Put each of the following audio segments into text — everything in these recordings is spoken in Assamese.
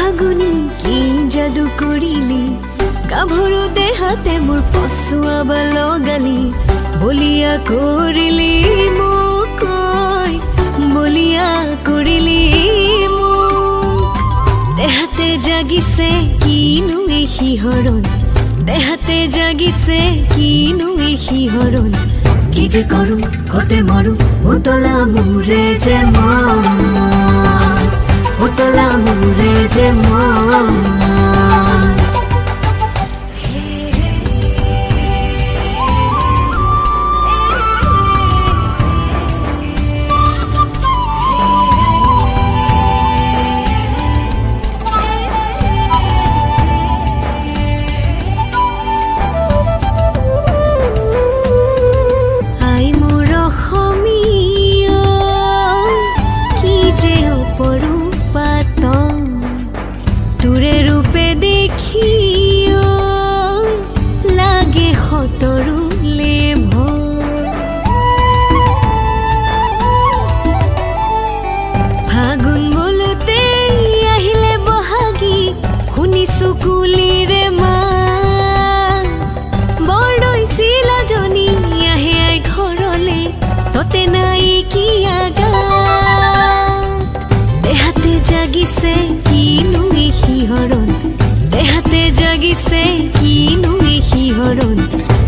ফাগুনি কি যাদু কৰিলি গাভৰু দেহাতে মোৰ পছুৱাব লগালি বলিয়া কৰিলি মোক বলিয়া কৰিলি মোক দেহাতে জাগিছে কিনো এই শিহৰণ দেহাতে জাগিছে কিনো এই শিহৰণ কি যে কৰো কতে মৰো উতলা মোৰে যে মন উতলা মোৰে যে মন চকুলিৰে মা বৰদৈছিলা জনী আহে আই ঘৰলে ততে নাই কি আগা দেহাতে জাগিছে কিনো এই শিহৰণ দেহাতে জাগিছে কিনো এই শিহৰণ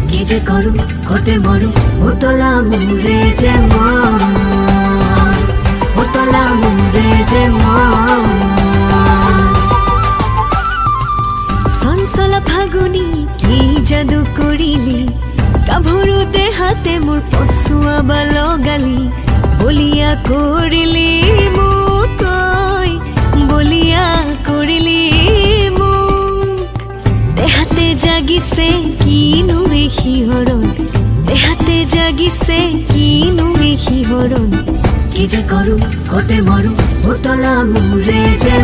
কি যে কৰো কতে মৰো উতলা মোৰে যে মন উতলা মোৰে যে মন ফাগুনি কি যাদু কৰিলি গাভৰু দেহাতে মোৰ পছুৱাব লগালি বলিয়া কৰিলি মোক বলিয়া কৰিলি মোক দেহাতে জাগিছে কিনো এই শিহৰণ দেহাতে জাগিছে কিনো এই শিহৰণ কি যে কৰো কতে মৰো উতলা মোৰে যে